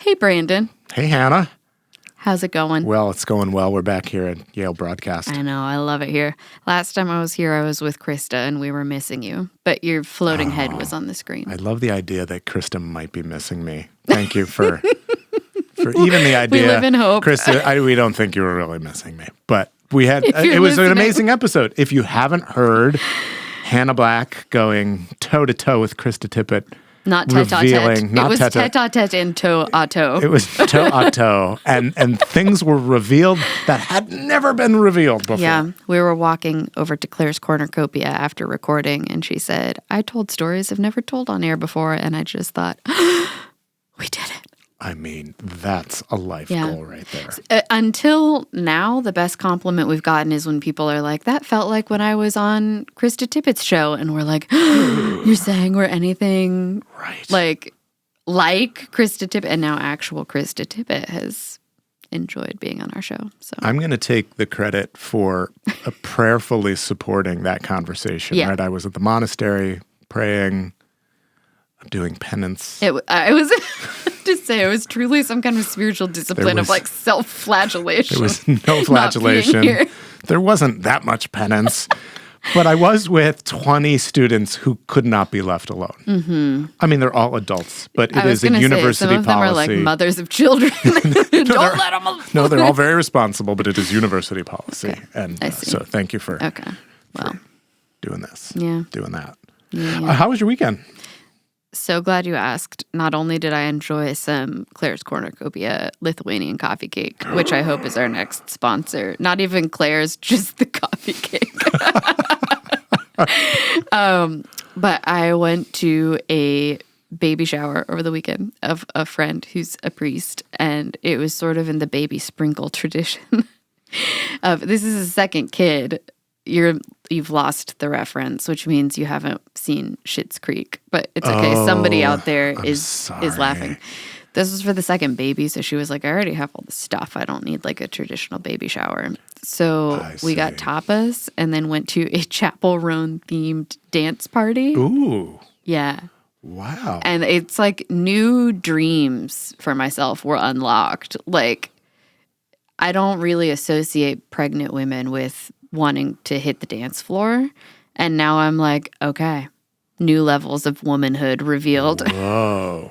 Hey, Brandon. Hey, Hannah. How's it going? Well, it's going well. We're back here at Yale Broadcast. I know. I love it here. Last time I was here, I was with Krista, and we were missing you. But your floating head was on the screen. I love the idea that Krista might be missing me. Thank you for even the idea. We live in hope. Krista, we don't think you were really missing me. But we had it was an amazing episode. If you haven't heard Hannah Black going toe-to-toe with Krista Tippett, not tete-a-tete. It was tete-a-tete and toe-a-toe. It was toe-a-toe. and things were revealed that had never been revealed before. Yeah. We were walking over to Claire's Cornucopia after recording, and she said, I told stories I've never told on air before, and I just thought, we did it. I mean, that's a life goal right there. Until now, the best compliment we've gotten is when people are like, that felt like when I was on Krista Tippett's show. And we're like, you're saying we're anything like Krista Tippett. And now actual Krista Tippett has enjoyed being on our show. So I'm going to take the credit for prayerfully supporting that conversation. Yeah. Right? I was at the monastery praying, doing penance. I was to say it was truly some kind of spiritual discipline of like self-flagellation. There was no flagellation. There wasn't that much penance. But I was with 20 students who could not be left alone. Mm-hmm. I mean, they're all adults, but it is a university policy. Some of them are like mothers of children. Don't let them alone. No, they're all very responsible, but it is university policy. Okay. And so thank you for doing this. Yeah. Doing that. Yeah. How was your weekend? So glad you asked. Not only did I enjoy some Claire's Cornucopia Lithuanian coffee cake, which I hope is our next sponsor. Not even Claire's, just the coffee cake. But I went to a baby shower over the weekend of a friend who's a priest, and it was sort of in the baby sprinkle tradition of this is his second kid. You've lost the reference, which means you haven't seen Schitt's Creek, but it's okay. Somebody out there is laughing. This was for the second baby, so she was like, I already have all the stuff. I don't need like a traditional baby shower. So we got tapas and then went to a Chapel Roan themed dance party. Ooh. Yeah. Wow. And it's like new dreams for myself were unlocked. Like, I don't really associate pregnant women with wanting to hit the dance floor. And now I'm like, okay, new levels of womanhood revealed. Whoa.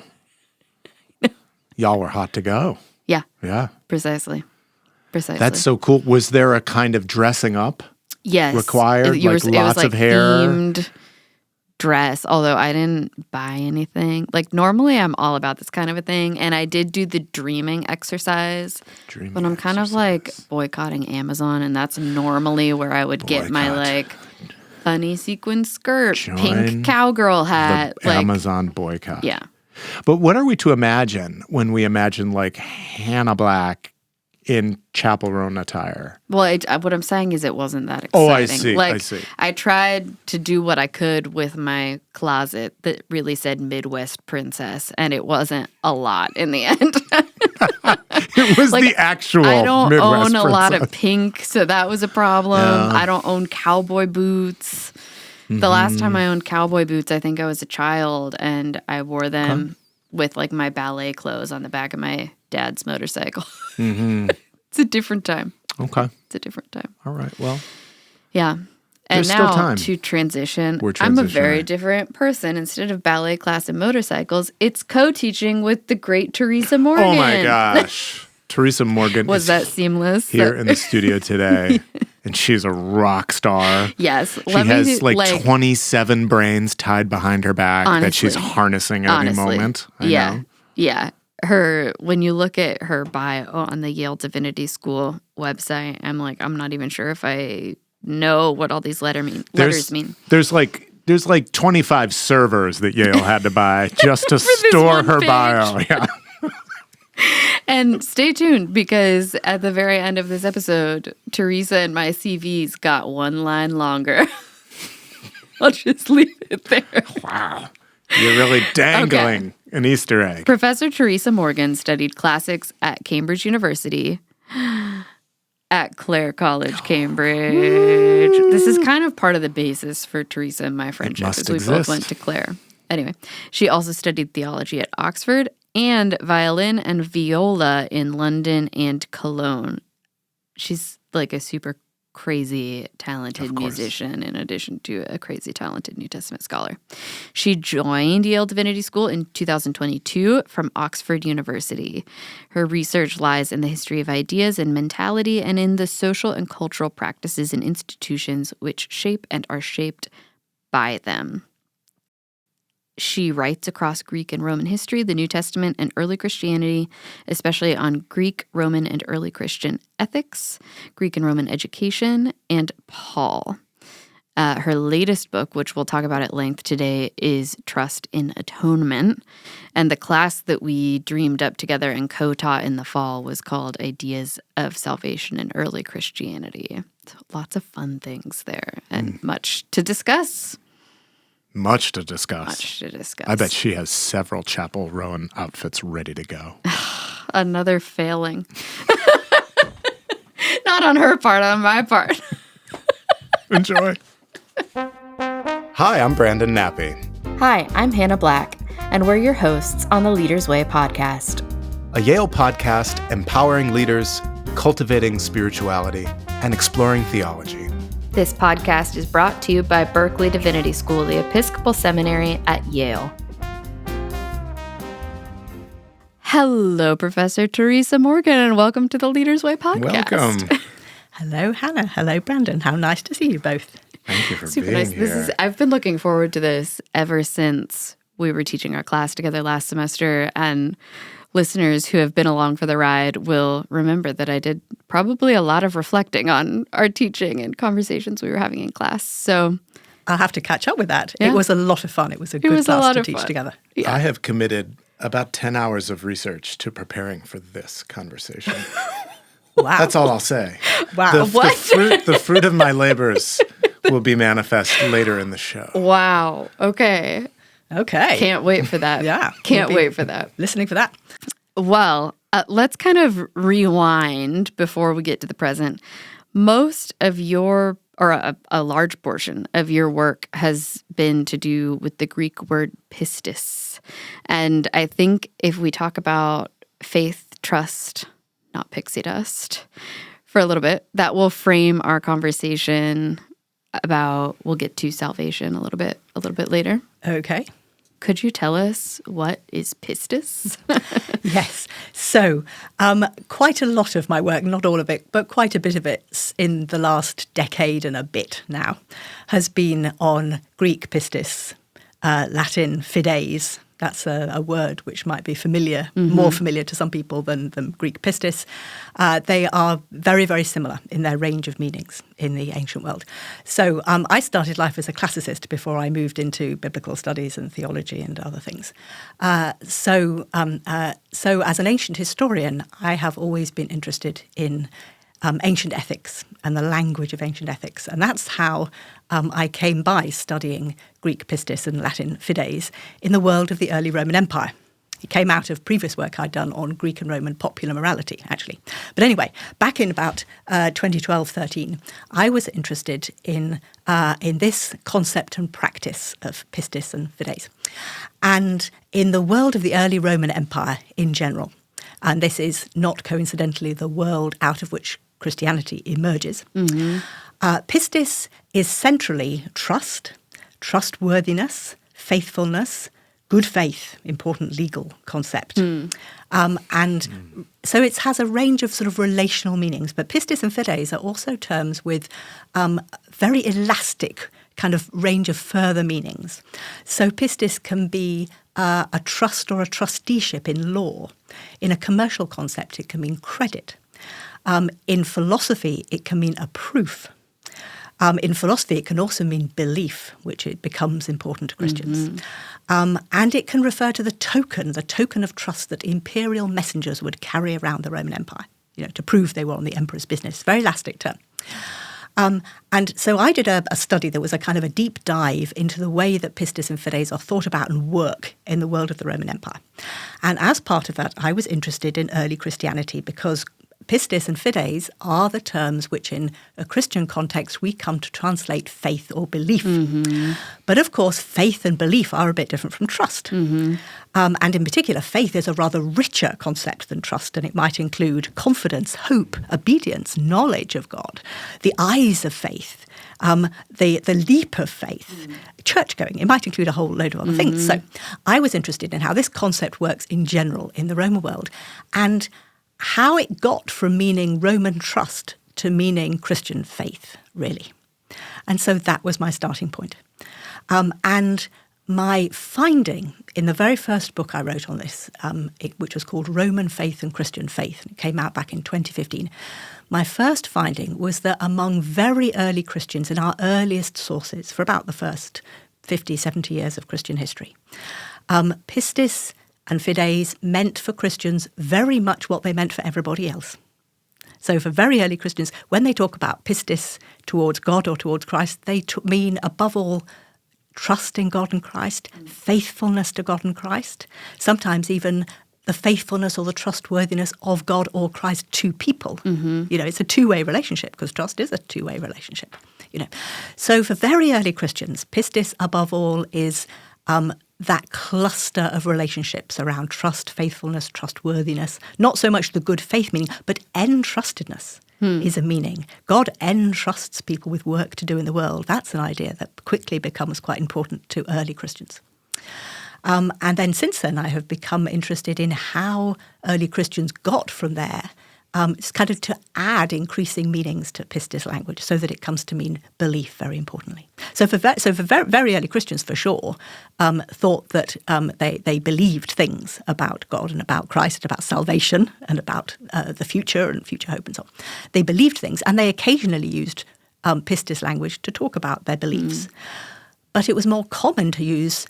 Y'all were hot to go. Yeah. Yeah. Precisely. That's so cool. Was there a kind of dressing up required? It was lots of hair? Themed dress, although I didn't buy anything. Like normally I'm all about this kind of a thing, and I did do the dreaming exercise, but I'm kind of like boycotting Amazon, and that's normally where I would get my like funny sequin skirt, pink cowgirl hat. The Amazon boycott. Yeah. But what are we to imagine when we imagine like Hannah Black in Chapel Roan attire? Well, what I'm saying is it wasn't that exciting. Oh, I see. Like, I see. I tried to do what I could with my closet that really said Midwest Princess, and it wasn't a lot in the end. It was like, the actual I don't Midwest own princess. A lot of pink, so that was a problem. Yeah. I don't own cowboy boots. Mm-hmm. The last time I owned cowboy boots, I think I was a child, and I wore them with like my ballet clothes on the back of my dad's motorcycle. Mm-hmm. It's a different time. Okay. It's a different time. All right. Well. Yeah. And there's now still time. to transition, We're I'm a very different person. Instead of ballet class and motorcycles, it's co-teaching with the great Teresa Morgan. Oh my gosh. Teresa Morgan was that seamless? Here in the studio today, and she's a rock star. Yes. She has like 27 brains tied behind her back that she's harnessing every moment. I know. Yeah. When you look at her bio on the Yale Divinity School website, I'm like, I'm not even sure if I know what all these letters mean. There's like 25 servers that Yale had to buy just to store her bio. Yeah. And stay tuned, because at the very end of this episode, Teresa and my CVs got one line longer. I'll just leave it there. Wow. You're really dangling an Easter egg. Professor Teresa Morgan studied classics at Cambridge University, at Clare College, Cambridge. This is kind of part of the basis for Teresa and my friendship, because we both went to Clare. Anyway, she also studied theology at Oxford and violin and viola in London and Cologne. She's like a super crazy talented musician in addition to a crazy talented New Testament scholar. She joined Yale Divinity School in 2022 from Oxford University. Her research lies in the history of ideas and mentality and in the social and cultural practices and institutions which shape and are shaped by them. She writes across Greek and Roman history, the New Testament, and early Christianity, especially on Greek, Roman, and early Christian ethics, Greek and Roman education, and Paul. Her latest book, which we'll talk about at length today, is Trust in Atonement. And the class that we dreamed up together and co-taught in the fall was called Ideas of Salvation in Early Christianity. So lots of fun things there and much to discuss. Much to discuss. Much to discuss. I bet she has several Chapel Rowan outfits ready to go. Another failing. Not on her part, on my part. Enjoy. Hi, I'm Brandon Nappi. Hi, I'm Hannah Black, and we're your hosts on the Leader's Way podcast. A Yale podcast empowering leaders, cultivating spirituality, and exploring theology. This podcast is brought to you by Berkeley Divinity School, the Episcopal Seminary at Yale. Hello, Professor Teresa Morgan, and welcome to the Leader's Way podcast. Welcome. Hello, Hannah. Hello, Brandon. How nice to see you both. Thank you for Super being nice. here. I've been looking forward to this ever since we were teaching our class together last semester, and listeners who have been along for the ride will remember that I did probably a lot of reflecting on our teaching and conversations we were having in class. So I'll have to catch up with that. Yeah. It was a lot of fun. It was a good class to teach together. Yeah. I have committed about 10 hours of research to preparing for this conversation. Wow. That's all I'll say. Wow. The fruit of my labors will be manifest later in the show. Wow. Okay. Okay. Can't wait for that. Yeah. Can't We'll be wait for that. Listening for that. Well, let's kind of rewind before we get to the present. Most of your, or a large portion of your work has been to do with the Greek word pistis. And I think if we talk about faith, trust, not pixie dust, for a little bit, that will frame our conversation about, we'll get to salvation a little bit later. Okay. Could you tell us what is pistis? Yes. So quite a lot of my work, not all of it, but quite a bit of it in the last decade and a bit now, has been on Greek pistis, Latin fides. That's a word which might be familiar, more familiar to some people than Greek pistis. They are very, very similar in their range of meanings in the ancient world. So I started life as a classicist before I moved into biblical studies and theology and other things. So as an ancient historian, I have always been interested in ancient ethics and the language of ancient ethics. And that's how I came by studying Greek pistis and Latin fides in the world of the early Roman Empire. It came out of previous work I'd done on Greek and Roman popular morality, actually. But anyway, back in about 2012-13, I was interested in this concept and practice of pistis and fides. And in the world of the early Roman Empire in general, and this is not coincidentally the world out of which Christianity emerges. Pistis is centrally trust, trustworthiness, faithfulness, good faith, important legal concept. And so it has a range of sort of relational meanings. But pistis and fides are also terms with very elastic kind of range of further meanings. So pistis can be a trust or a trusteeship in law. In a commercial concept, it can mean credit. In philosophy, it can mean a proof. In philosophy, it can also mean belief, which it becomes important to Christians. And it can refer to the token of trust that imperial messengers would carry around the Roman Empire, to prove they were on the emperor's business. Very elastic term. And so I did a study that was a kind of a deep dive into the way that pistis and fides are thought about and work in the world of the Roman Empire. And as part of that, I was interested in early Christianity because pistis and fides are the terms which in a Christian context we come to translate faith or belief. But of course, faith and belief are a bit different from trust. And in particular, faith is a rather richer concept than trust, and it might include confidence, hope, obedience, knowledge of God, the eyes of faith, the leap of faith, church-going. It might include a whole load of other things. So I was interested in how this concept works in general in the Roman world and how it got from meaning Roman trust to meaning Christian faith, really. And so that was my starting point. And my finding in the very first book I wrote on this, which was called Roman Faith and Christian Faith, and it came out back in 2015, my first finding was that among very early Christians in our earliest sources, for about the first 50, 70 years of Christian history, pistis and fides meant for Christians very much what they meant for everybody else. So for very early Christians, when they talk about pistis towards God or towards Christ, they mean above all trust in God and Christ, faithfulness to God and Christ, sometimes even the faithfulness or the trustworthiness of God or Christ to people. It's a two-way relationship because trust is a two-way relationship. So for very early Christians, pistis above all is that cluster of relationships around trust, faithfulness, trustworthiness, not so much the good faith meaning, but entrustedness is a meaning. God entrusts people with work to do in the world. That's an idea that quickly becomes quite important to early Christians. And then since then, I have become interested in how early Christians got from there. It's kind of to add increasing meanings to pistis language so that it comes to mean belief, very importantly. So for very early Christians, for sure, thought that they believed things about God and about Christ and about salvation and about the future and future hope and so on. They believed things, and they occasionally used pistis language to talk about their beliefs. But it was more common to use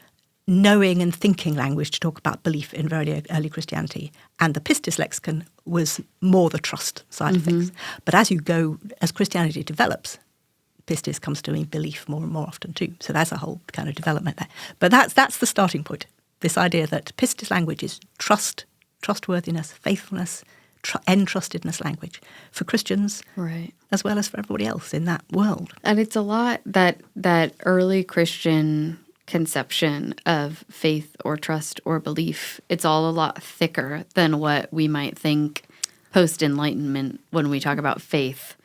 knowing and thinking language to talk about belief in very early Christianity. And the pistis lexicon was more the trust side of things. But as Christianity develops, pistis comes to mean belief more and more often too. So there's a whole kind of development there. But that's the starting point, this idea that pistis language is trust, trustworthiness, faithfulness, entrustedness language for Christians, right, as well as for everybody else in that world. And it's a lot that early Christian conception of faith or trust or belief, it's all a lot thicker than what we might think post-Enlightenment when we talk about faith.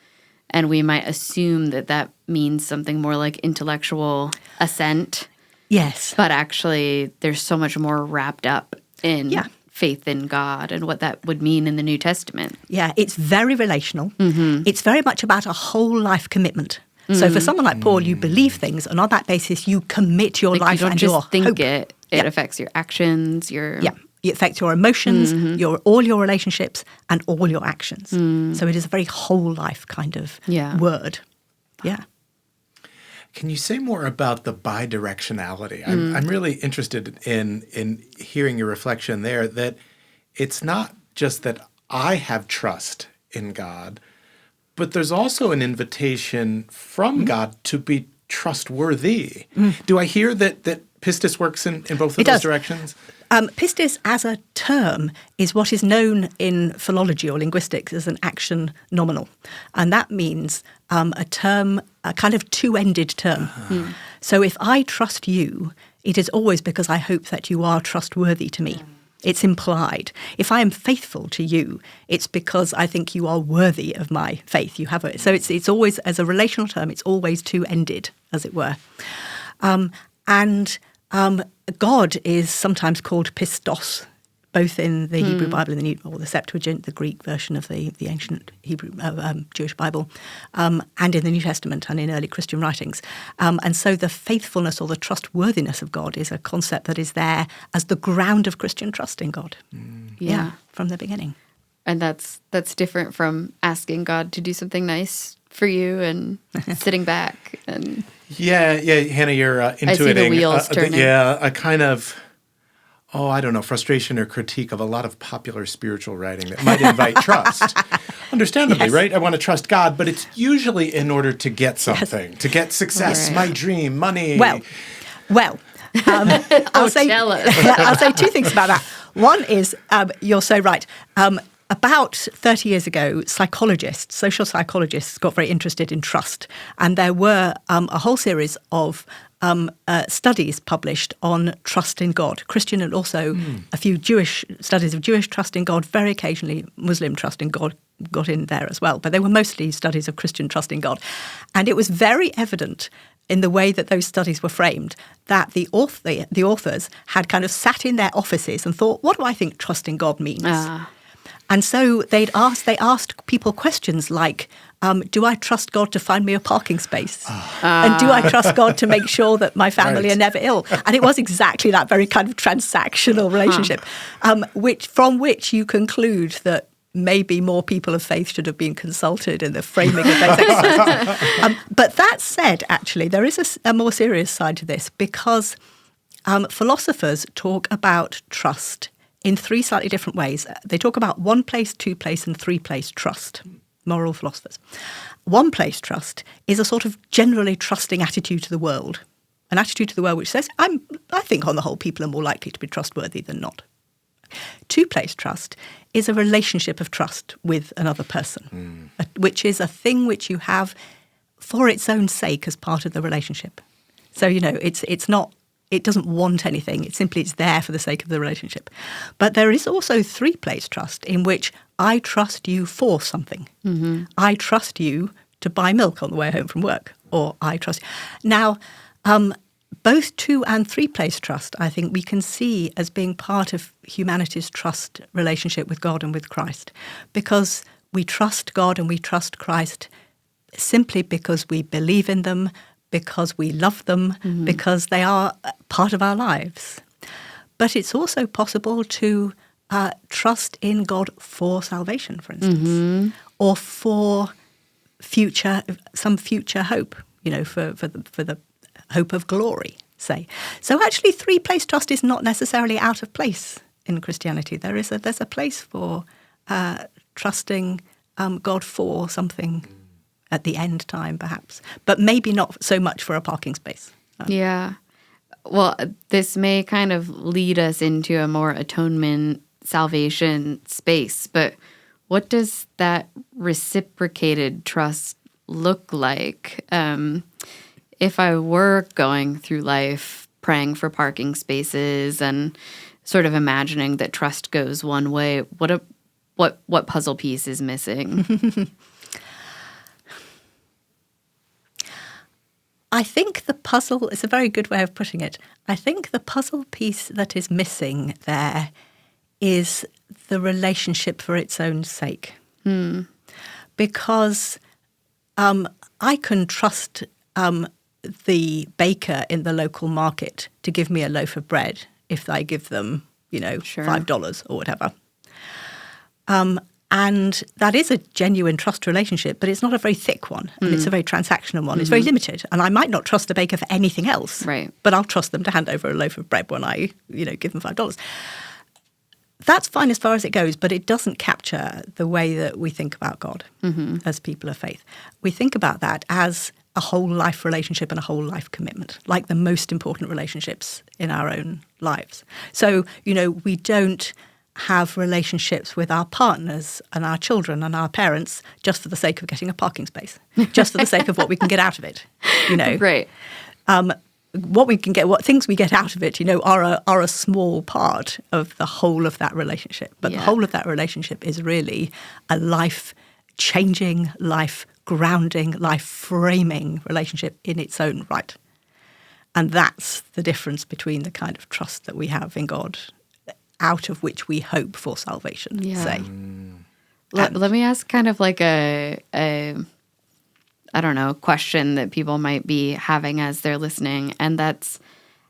And we might assume that means something more like intellectual assent. Yes. But actually, there's so much more wrapped up in faith in God and what that would mean in the New Testament. Yeah, it's very relational. It's very much about a whole life commitment. So for someone like Paul, you believe things, and on that basis, you commit your life and your hope. You don't just think it. It affects your actions, it affects your emotions, all your relationships, and all your actions. So it is a very whole life kind of word. Yeah. Can you say more about the bidirectionality? I'm really interested in hearing your reflection there, that it's not just that I have trust in God, but there's also an invitation from God to be trustworthy. Do I hear that pistis works in both of those directions? Pistis as a term is what is known in philology or linguistics as an action nominal. And that means a kind of two-ended term. So if I trust you, it is always because I hope that you are trustworthy to me. It's implied. If I am faithful to you, it's because I think you are worthy of my faith. So it's always, as a relational term, it's always two-ended, as it were. And God is sometimes called pistos, both in the Hebrew Bible or the Septuagint, the Greek version of the ancient Hebrew Jewish Bible, and in the New Testament and in early Christian writings. And so the faithfulness or the trustworthiness of God is a concept that is there as the ground of Christian trust in God. From the beginning. And that's different from asking God to do something nice for you and sitting back and Hannah, you're intuiting. I see the wheels turning. A kind of frustration or critique of a lot of popular spiritual writing that might invite trust. Understandably, right? I want to trust God, but it's usually in order to get something, to get success, my dream, money. Well, I'll say two things about that. One is, you're so right. about 30 years ago, social psychologists got very interested in trust. And there were a whole series of studies published on trust in God, Christian and also a few Jewish studies of Jewish trust in God. Very occasionally Muslim trust in God got in there as well. But they were mostly studies of Christian trust in God. And it was very evident in the way that those studies were framed that the authors had kind of sat in their offices and thought, what do I think trust in God means? And so they asked people questions like, do I trust God to find me a parking space? And do I trust God to make sure that my family are never ill? And it was exactly that very kind of transactional relationship, from which you conclude that maybe more people of faith should have been consulted in the framing of those exercises. But that said, actually, there is a more serious side to this, because philosophers talk about trust in three slightly different ways. They talk about one-place, two-place, and three-place trust, moral philosophers. One-place trust is a sort of generally trusting attitude to the world, an attitude to the world which says, I think on the whole people are more likely to be trustworthy than not. Two-place trust is a relationship of trust with another person, which is a thing which you have for its own sake as part of the relationship. So, it's not, it doesn't want anything. It's there for the sake of the relationship. But there is also three-place trust in which I trust you for something. Mm-hmm. I trust you to buy milk on the way home from work, or I trust. Now, both two- and three-place trust, I think we can see as being part of humanity's trust relationship with God and with Christ, because we trust God and we trust Christ simply because we believe in them, because we love them, because they are part of our lives. But it's also possible to trust in God for salvation, for instance, or for some future hope, for the hope of glory, say. So actually, three-place trust is not necessarily out of place in Christianity. There's a place for trusting God for something at the end time, perhaps, but maybe not so much for a parking space. Yeah. Well, this may kind of lead us into a more atonement, salvation space, but what does that reciprocated trust look like? If I were going through life praying for parking spaces and sort of imagining that trust goes one way, what puzzle piece is missing? I think the puzzle is a very good way of putting it. I think the puzzle piece that is missing there is the relationship for its own sake. Because I can trust the baker in the local market to give me a loaf of bread if I give them, Sure. $5 or whatever. And that is a genuine trust relationship, but it's not a very thick one. And it's a very transactional one. It's very limited. And I might not trust the baker for anything else. Right. But I'll trust them to hand over a loaf of bread when I, give them $5. That's fine as far as it goes, but it doesn't capture the way that we think about God as people of faith. We think about that as a whole life relationship and a whole life commitment, like the most important relationships in our own lives. So, we don't have relationships with our partners and our children and our parents just for the sake of getting a parking space, just for the sake of what we can get out of it, Right. What things we get out of it, are a small part of the whole of that relationship. But the whole of that relationship is really a life-changing, life-grounding, life-framing relationship in its own right. And that's the difference between the kind of trust that we have in God, out of which we hope for salvation, say. Let me ask kind of like a I don't know, question that people might be having as they're listening, and that's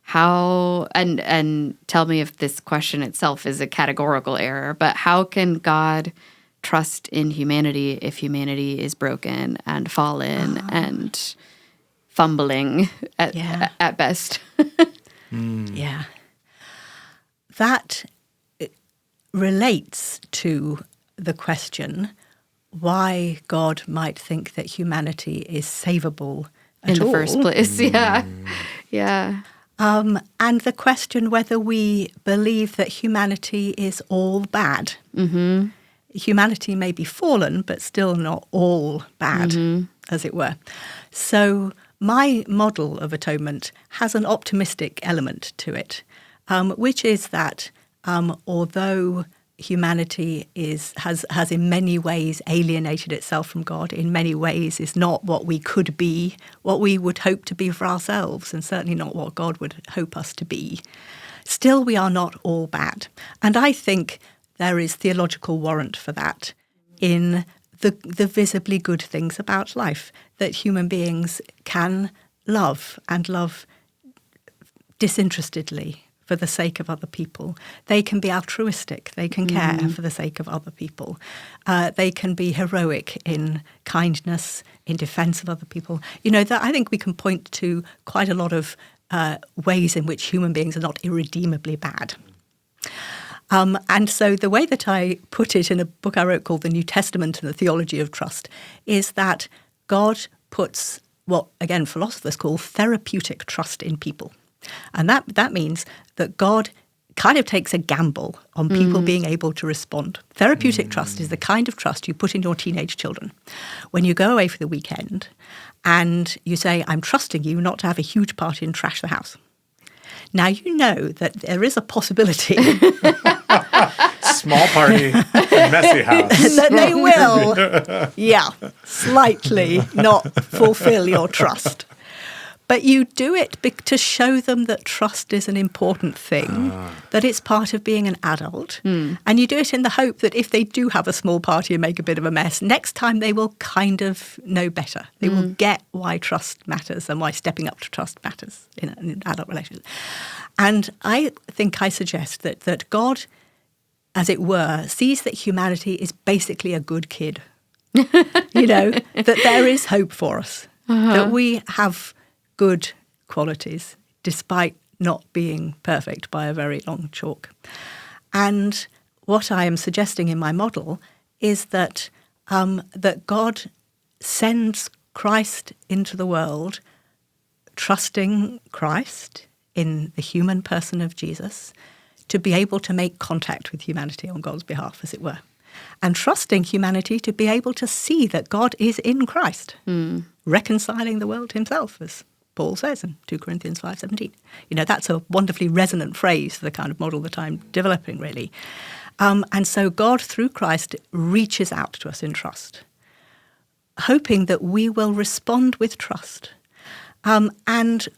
how, and tell me if this question itself is a categorical error, but how can God trust in humanity if humanity is broken and fallen and fumbling at best? Yeah. That relates to the question why God might think that humanity is savable at all. In the first place, yeah. And the question whether we believe that humanity is all bad. humanity may be fallen, but still not all bad, as it were. So my model of atonement has an optimistic element to it, which is that although humanity has in many ways alienated itself from God, in many ways is not what we could be, what we would hope to be for ourselves, and certainly not what God would hope us to be, still we are not all bad. And I think there is theological warrant for that in the visibly good things about life, that human beings can love and love disinterestedly for the sake of other people. They can be altruistic. They can care for the sake of other people. They can be heroic in kindness, in defense of other people. That I think we can point to quite a lot of ways in which human beings are not irredeemably bad. And so the way that I put it in a book I wrote called The New Testament and the Theology of Trust is that God puts what, again, philosophers call therapeutic trust in people. And that means that God kind of takes a gamble on people being able to respond. Therapeutic trust is the kind of trust you put in your teenage children. When you go away for the weekend and you say, I'm trusting you not to have a huge party and trash the house. Now, you know that there is a possibility small party, messy house. that they will, slightly not fulfill your trust. But you do it to show them that trust is an important thing, that it's part of being an adult. And you do it in the hope that if they do have a small party and make a bit of a mess, next time they will kind of know better. They will get why trust matters and why stepping up to trust matters in an adult relationship. And I think I suggest that God, as it were, sees that humanity is basically a good kid. That there is hope for us, that we have good qualities, despite not being perfect by a very long chalk. And what I am suggesting in my model is that that God sends Christ into the world, trusting Christ in the human person of Jesus, to be able to make contact with humanity on God's behalf, as it were, and trusting humanity to be able to see that God is in Christ, reconciling the world to himself, as Paul says in 2 Corinthians 5:17. That's a wonderfully resonant phrase for the kind of model that I'm developing, really. And so God, through Christ, reaches out to us in trust, hoping that we will respond with trust. And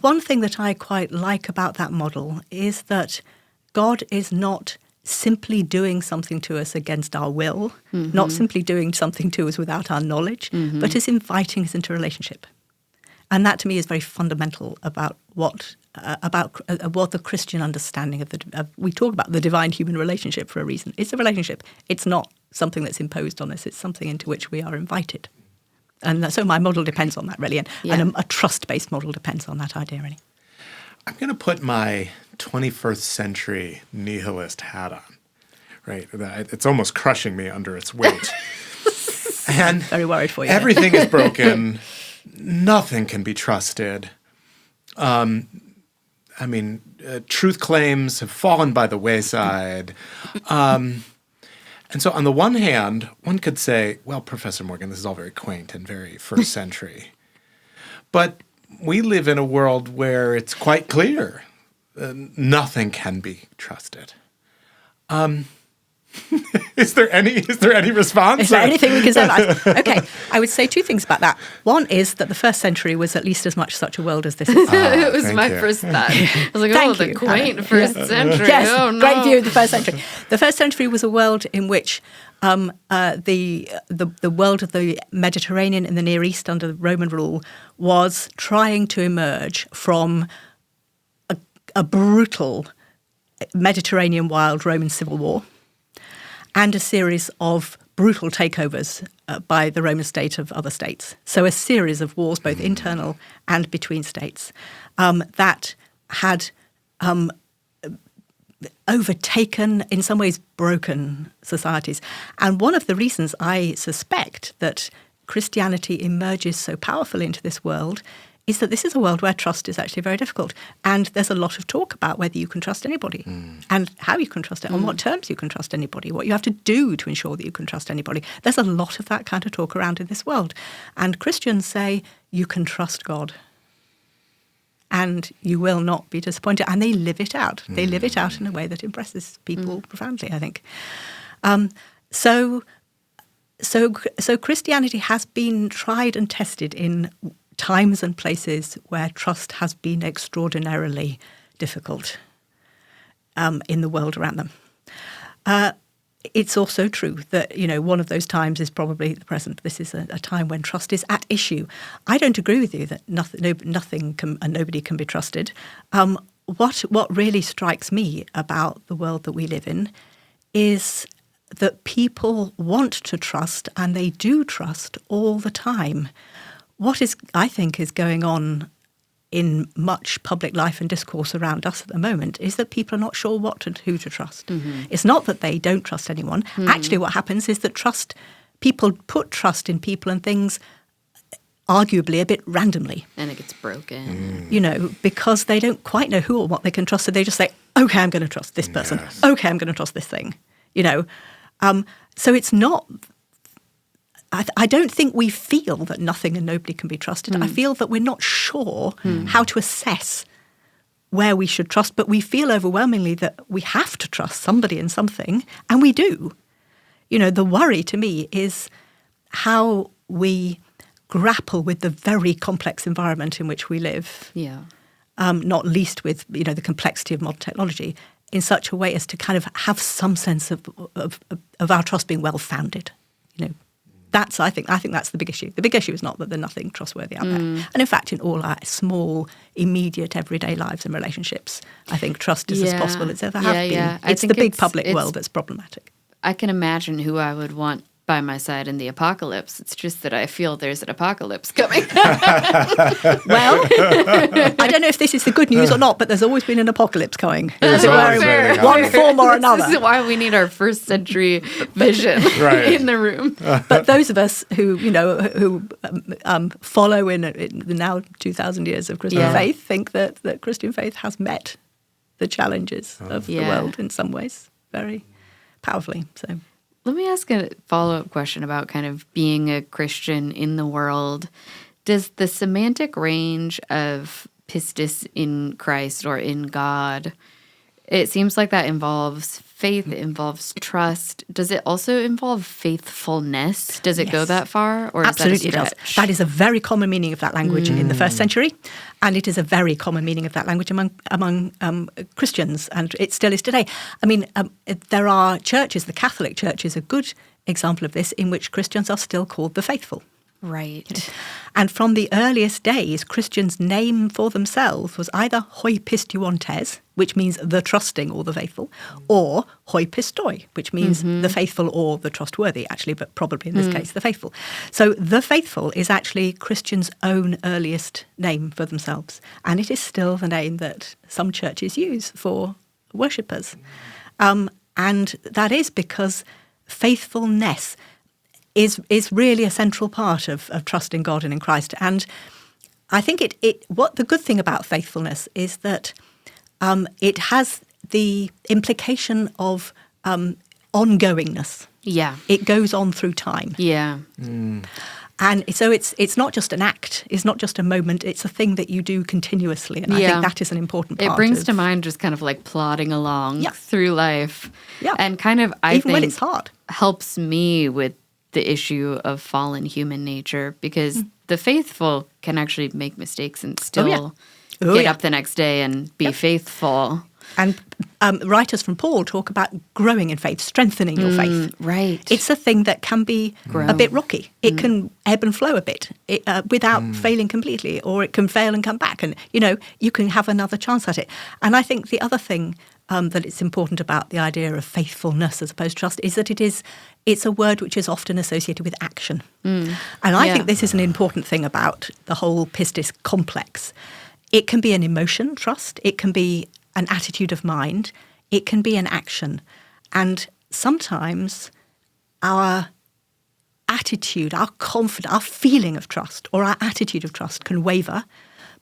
one thing that I quite like about that model is that God is not simply doing something to us against our will, not simply doing something to us without our knowledge, but is inviting us into relationship. And that, to me, is very fundamental about what the Christian understanding of we talk about the divine-human relationship for a reason. It's a relationship. It's not something that's imposed on us. It's something into which we are invited. And so my model depends on that, really. And a trust-based model depends on that idea, really. I'm going to put my 21st century nihilist hat on, right? It's almost crushing me under its weight. And very worried for you. Everything is broken. Nothing can be trusted. Truth claims have fallen by the wayside. And so on the one hand, one could say, well, Professor Morgan, this is all very quaint and very first century. But we live in a world where it's quite clear nothing can be trusted. Is there any response? Is there anything we can say about that? Okay, I would say two things about that. One is that the first century was at least as much such a world as this is. It was my first thought. I was like, the quaint first century. Yes, oh, no. Great view of the first century. The first century was a world in which the world of the Mediterranean and the Near East under Roman rule was trying to emerge from a brutal Mediterranean wild Roman civil war and a series of brutal takeovers by the Roman state of other states. So a series of wars, both internal and between states, that had overtaken, in some ways, broken societies. And one of the reasons I suspect that Christianity emerges so powerfully into this world is that this is a world where trust is actually very difficult. And there's a lot of talk about whether you can trust anybody and how you can trust it, on what terms you can trust anybody, what you have to do to ensure that you can trust anybody. There's a lot of that kind of talk around in this world. And Christians say you can trust God and you will not be disappointed. And they live it out. They live it out in a way that impresses people profoundly, I think. So Christianity has been tried and tested in times and places where trust has been extraordinarily difficult in the world around them. It's also true that, one of those times is probably the present. This is a time when trust is at issue. I don't agree with you that nothing can and nobody can be trusted. What really strikes me about the world that we live in is that people want to trust, and they do trust all the time. What I think is going on in much public life and discourse around us at the moment is that people are not sure who to trust. It's not that they don't trust anyone. Actually, what happens is that people put trust in people and things arguably a bit randomly. And it gets broken. Because they don't quite know who or what they can trust. So they just say, okay, I'm going to trust this person. Yes. Okay, I'm going to trust this thing. So it's not... I don't think we feel that nothing and nobody can be trusted. I feel that we're not sure how to assess where we should trust, but we feel overwhelmingly that we have to trust somebody and something, and we do. The worry to me is how we grapple with the very complex environment in which we live, not least with the complexity of modern technology, in such a way as to kind of have some sense of our trust being well-founded, I think that's the big issue. The big issue is not that there's nothing trustworthy out there. And in fact, in all our small, immediate, everyday lives and relationships, I think trust is as possible as ever have been. It's the big public world that's problematic. I can imagine who I would want by my side in the apocalypse. It's just that I feel there's an apocalypse coming. Well, I don't know if this is the good news or not, but there's always been an apocalypse coming. One form or another. This is why we need our first century vision in the room. But those of us who follow in the now 2,000 years of Christian faith think that Christian faith has met the challenges of the world in some ways very powerfully. So. Let me ask a follow-up question about kind of being a Christian in the world. Does the semantic range of pistis in Christ or in God, it seems like that involves faith, it involves trust. Does it also involve faithfulness? Does it go that far? Or absolutely is that a stretch? It does. That is a very common meaning of that language in the first century, and it is a very common meaning of that language among Christians, and it still is today. I mean, there are churches, the Catholic Church is a good example of this, in which Christians are still called the faithful. Right. And from the earliest days, Christians' name for themselves was either hoi pistuontes, which means the trusting or the faithful, or hoi pistoi, which means the faithful or the trustworthy, actually, but probably in this case, the faithful. So the faithful is actually Christians' own earliest name for themselves. And it is still the name that some churches use for worshippers. And that is because faithfulness is really a central part of trusting God and in Christ. And I think what the good thing about faithfulness is that it has the implication of ongoingness. Yeah. It goes on through time. Yeah. And so it's not just an act, it's not just a moment, it's a thing that you do continuously. And I think that is an important part. It brings to mind just kind of like plodding along through life. Yeah. And kind of, I think, even when it's hard, helps me with the issue of fallen human nature, because the faithful can actually make mistakes and still get up the next day and be faithful. And writers from Paul talk about growing in faith, strengthening your faith. Right. It's a thing that can be a bit rocky. It can ebb and flow a bit without failing completely, or it can fail and come back. And, you can have another chance at it. And I think the other thing that it's important about the idea of faithfulness as opposed to trust is that it's a word which is often associated with action. And I think this is an important thing about the whole pistis complex. It can be an emotion, trust. It can be an attitude of mind. It can be an action. And sometimes our attitude, our confidence, our feeling of trust or our attitude of trust can waver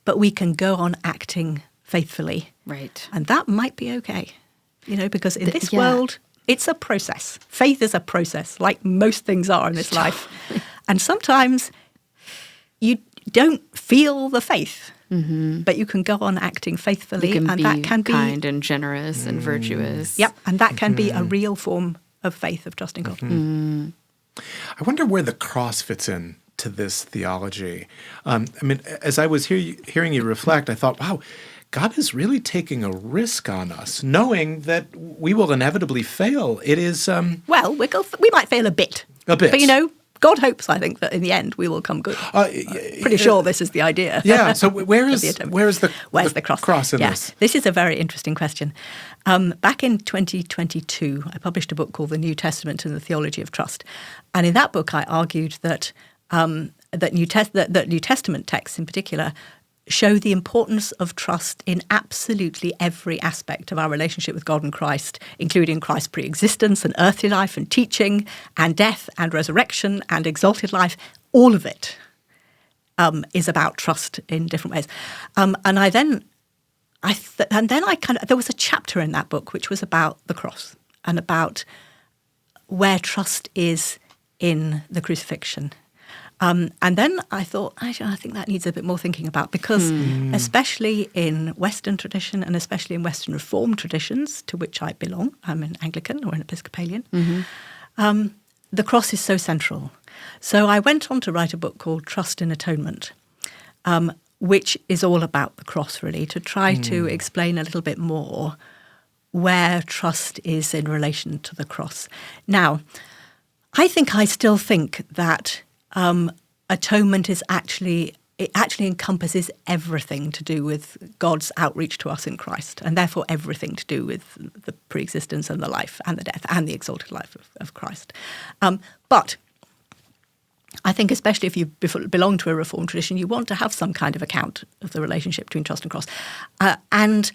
but we can go on acting faithfully. Right. And that might be okay, because in this world, it's a process. Faith is a process, like most things are in this life. And sometimes you don't feel the faith, but you can go on acting faithfully. And that can be kind and generous and virtuous. Yep, and that can be a real form of faith, of trusting God. I wonder where the cross fits in to this theology. As I was hearing you reflect, I thought, wow, God is really taking a risk on us, knowing that we will inevitably fail. It is... Well, we might fail a bit. But, God hopes, I think, that in the end we will come good. Pretty sure this is the idea. Yeah, so where is the cross in this? This is a very interesting question. Back in 2022, I published a book called The New Testament and the Theology of Trust. And in that book, I argued that New Testament texts in particular show the importance of trust in absolutely every aspect of our relationship with God and Christ, including Christ's pre-existence and earthly life and teaching and death and resurrection and exalted life. All of it is about trust in different ways. There was a chapter in that book which was about the cross and about where trust is in the crucifixion. And then I thought, I think that needs a bit more thinking about, because especially in Western tradition and especially in Western Reformed traditions, to which I belong, I'm an Anglican or an Episcopalian, the cross is so central. So I went on to write a book called Trust in Atonement, which is all about the cross, really, to try to explain a little bit more where trust is in relation to the cross. Now, I still think that atonement actually encompasses everything to do with God's outreach to us in Christ, and therefore everything to do with the pre-existence and the life and the death and the exalted life of Christ. But I think especially if you belong to a Reformed tradition, you want to have some kind of account of the relationship between trust and cross. And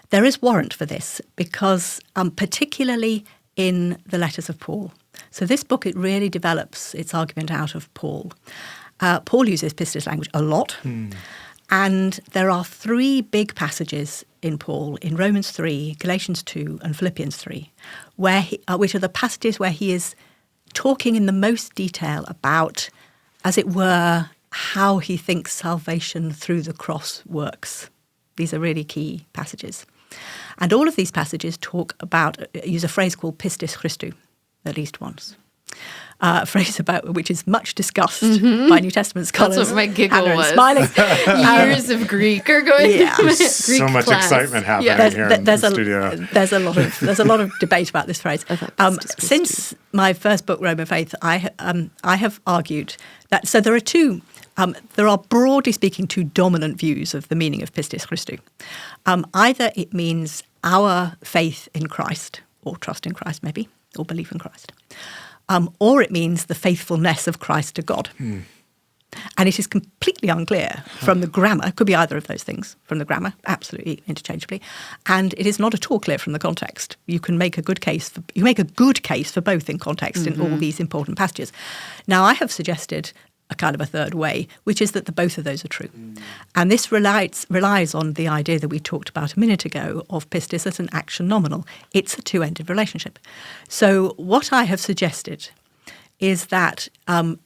there is warrant for this because particularly in the letters of Paul. So this book, it really develops its argument out of Paul. Paul uses pistis language a lot. And there are three big passages in Paul, in Romans 3, Galatians 2, and Philippians 3, which are the passages where he is talking in the most detail about, as it were, how he thinks salvation through the cross works. These are really key passages. And all of these passages use a phrase called pistis Christou, at least once. A phrase which is much discussed by New Testament scholars. That's what my giggle was. Smiling. Years of Greek are going. Yeah. Greek so much class. Excitement happening here in the studio. There's a lot of debate about this phrase. Since my first book, Roman Faith, I have argued that there are there are broadly speaking two dominant views of the meaning of pistis Christou. Either it means our faith in Christ, or trust in Christ maybe, or belief in Christ. Or it means the faithfulness of Christ to God. And it is completely unclear from the grammar. It could be either of those things from the grammar, absolutely interchangeably. And it is not at all clear from the context. You can make a good case for both in context in all these important passages. Now, I have suggested a kind of a third way, which is that both of those are true. And this relies on the idea that we talked about a minute ago of pistis as an action nominal. It's a two-ended relationship. So what I have suggested is that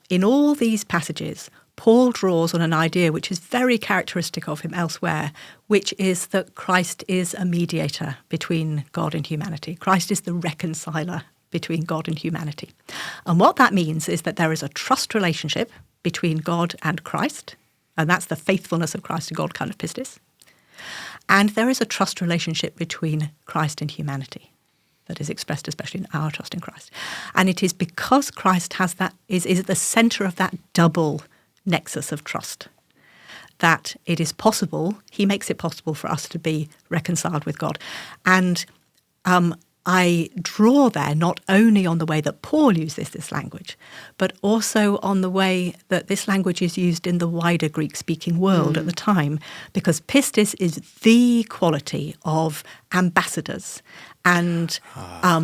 in all these passages, Paul draws on an idea which is very characteristic of him elsewhere, which is that Christ is a mediator between God and humanity. Christ is the reconciler between God and humanity. And what that means is that there is a trust relationship between God and Christ, and that's the faithfulness of Christ to God kind of pistis. And there is a trust relationship between Christ and humanity that is expressed especially in our trust in Christ. And it is because Christ is at the centre of that double nexus of trust that it is possible, he makes it possible for us to be reconciled with God. And I draw there not only on the way that Paul uses this language, but also on the way that this language is used in the wider Greek-speaking world at the time, because pistis is the quality of ambassadors and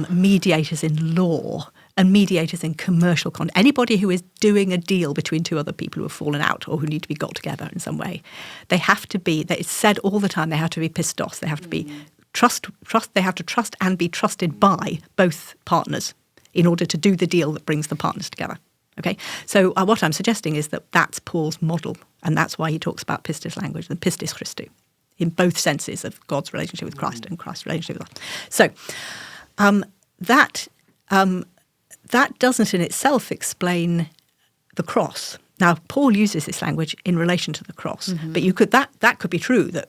mediators in law and mediators in commercial context. Anybody who is doing a deal between two other people who have fallen out or who need to be got together in some way, they have to be, it's said all the time, they have to be pistis. They have to be trust. They have to trust and be trusted by both partners in order to do the deal that brings the partners together. Okay, so what I'm suggesting is that that's Paul's model, and that's why he talks about pistis language and pistis Christou, in both senses of God's relationship with Christ and Christ's relationship with us. So that doesn't in itself explain the cross. Now, Paul uses this language in relation to the cross, but you could that could be true that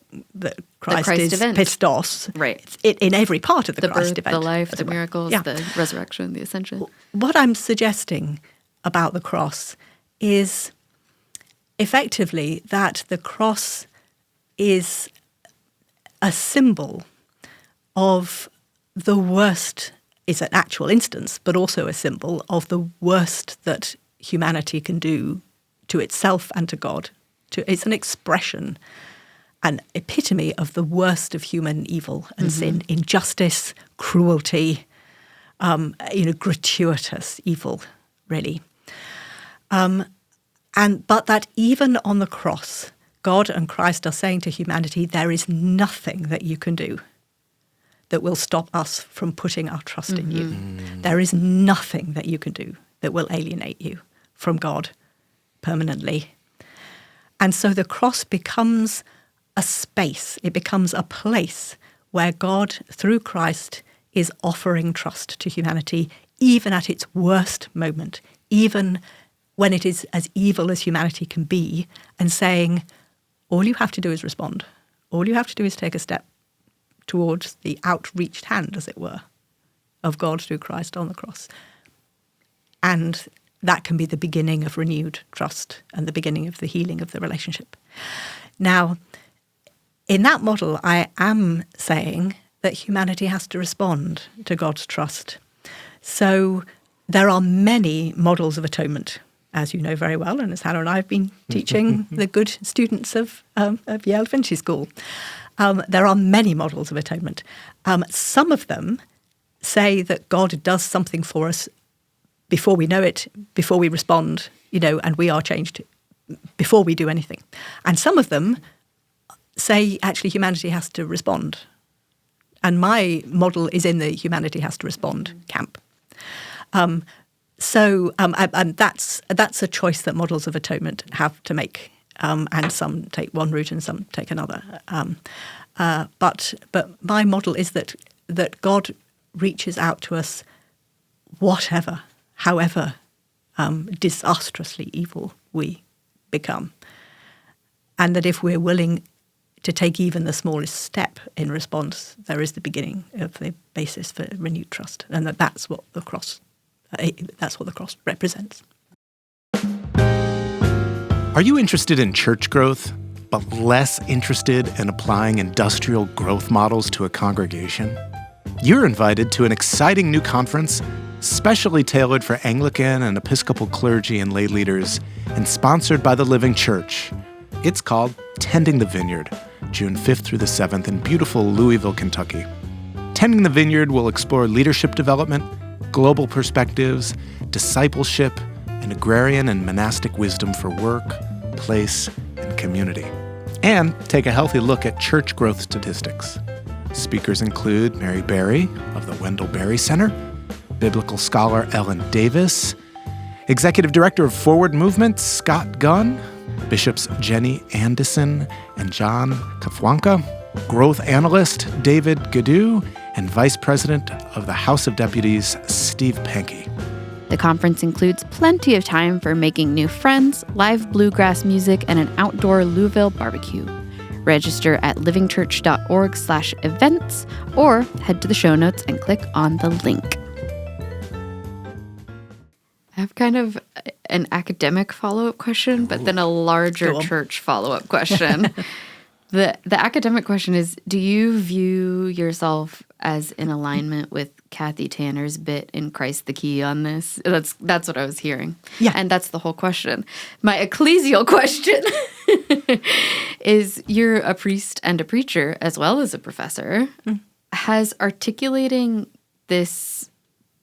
Christ is event. pistos, right? In every part of the Christ birth, event, the life, the miracles, the resurrection, the ascension. What I'm suggesting about the cross is effectively that the cross is a symbol of the worst, is an actual instance, but also a symbol of the worst that humanity can do to itself and to God. It's an expression, an epitome of the worst of human evil and sin, injustice, cruelty, gratuitous evil, really. But that even on the cross, God and Christ are saying to humanity, there is nothing that you can do that will stop us from putting our trust in you. There is nothing that you can do that will alienate you from God permanently. And so the cross becomes a space, it becomes a place where God, through Christ, is offering trust to humanity, even at its worst moment, even when it is as evil as humanity can be, and saying, all you have to do is respond. All you have to do is take a step towards the outreached hand, as it were, of God through Christ on the cross. And that can be the beginning of renewed trust and the beginning of the healing of the relationship. Now, in that model, I am saying that humanity has to respond to God's trust. So there are many models of atonement, as you know very well, and as Hannah and I have been teaching the good students of Yale Divinity School. There are many models of atonement. Some of them say that God does something for us before we know it, before we respond, and we are changed before we do anything. And some of them say actually humanity has to respond. And my model is in the humanity has to respond camp. And that's a choice that models of atonement have to make, and some take one route and some take another. But my model is that God reaches out to us, however disastrously evil we become, and that if we're willing to take even the smallest step in response, there is the beginning of the basis for renewed trust, and that's what the cross represents. Are you interested in church growth, but less interested in applying industrial growth models to a congregation? You're invited to an exciting new conference specially tailored for Anglican and Episcopal clergy and lay leaders and sponsored by the Living Church. It's called Tending the Vineyard, June 5th through the 7th in beautiful Louisville, Kentucky. Tending the Vineyard will explore leadership development, global perspectives, discipleship, and agrarian and monastic wisdom for work, place, and community. And take a healthy look at church growth statistics. Speakers include Mary Berry of the Wendell Berry Center, biblical scholar Ellen Davis, Executive Director of Forward Movement Scott Gunn, Bishops Jenny Anderson and John Kafwanka, Growth Analyst David Gaddu, and Vice President of the House of Deputies Steve Pankey. The conference includes plenty of time for making new friends, live bluegrass music, and an outdoor Louisville barbecue. Register at livingchurch.org/events or head to the show notes and click on the link. I have kind of an academic follow-up question, but then a larger church follow-up question. The academic question is, do you view yourself as in alignment with Kathy Tanner's bit in Christ the Key on this? That's what I was hearing. Yeah. And that's the whole question. My ecclesial question is, you're a priest and a preacher as well as a professor. Has articulating this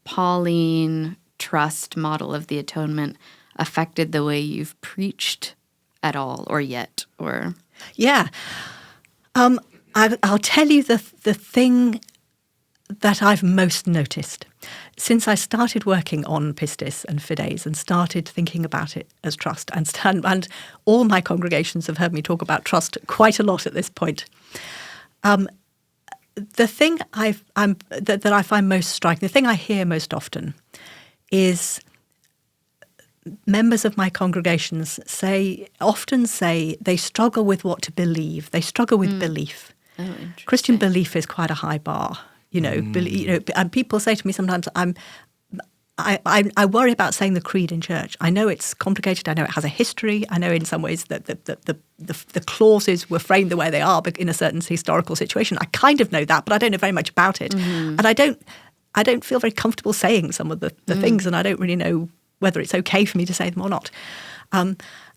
Pauline trust model of the atonement affected the way you've preached at all, or yet, or? Yeah. I'll tell you the thing that I've most noticed. Since I started working on pistis and fides and started thinking about it as trust, and all my congregations have heard me talk about trust quite a lot at this point, the thing that I find most striking, the thing I hear most often, is members of my congregations often say they struggle with what to believe. They struggle with belief. Oh, Christian belief is quite a high bar, and people say to me sometimes, I worry about saying the creed in church. I know it's complicated. I know it has a history. I know in some ways that the clauses were framed the way they are in a certain historical situation. I kind of know that, but I don't know very much about it. And I don't feel very comfortable saying some of the things, and I don't really know whether it's okay for me to say them or not.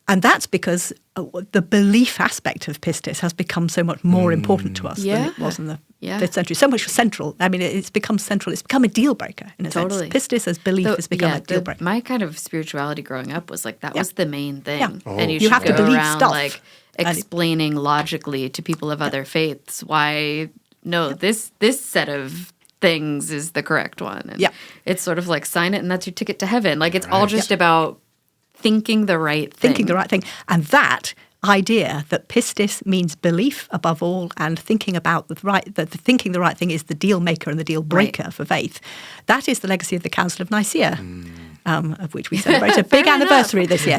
And that's because the belief aspect of pistis has become so much more important to us than it was in the 5th century. So much central. I mean, it's become central. It's become a deal breaker in a sense. Pistis as belief has become a deal breaker. My kind of spirituality growing up was like that was the main thing. Yeah. And you have to believe around stuff. Like explaining logically to people of other faiths why this set of things is the correct one. And it's sort of like sign it and that's your ticket to heaven. Like it's all just about thinking the right thing. Thinking the right thing. And that idea that pistis means belief above all, and thinking about thinking the right thing is the deal maker and the deal breaker for faith. That is the legacy of the Council of Nicaea, of which we celebrate a big anniversary this year.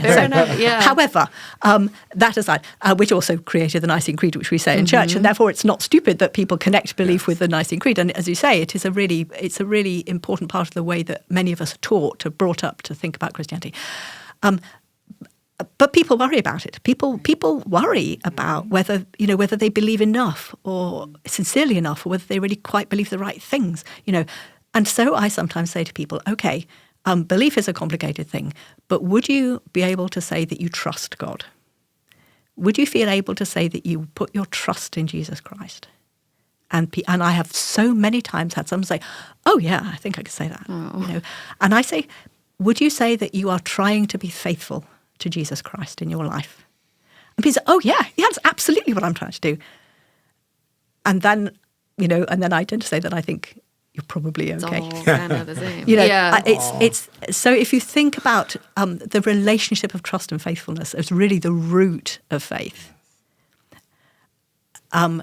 However, that aside, which also created the Nicene Creed, which we say in church, and therefore it's not stupid that people connect belief with the Nicene Creed. And as you say, it's a really important part of the way that many of us are brought up to think about Christianity. But people worry about it. People worry about whether they believe enough or sincerely enough, or whether they really quite believe the right things. And so I sometimes say to people, okay, belief is a complicated thing, but would you be able to say that you trust God? Would you feel able to say that you put your trust in Jesus Christ? And I have so many times had someone say, oh yeah, I think I could say that. And I say, would you say that you are trying to be faithful to Jesus Christ in your life? And people say, oh yeah, that's absolutely what I'm trying to do. And then, I tend to say that I think you're probably okay. It's all kind of the same. It's so if you think about the relationship of trust and faithfulness as really the root of faith, as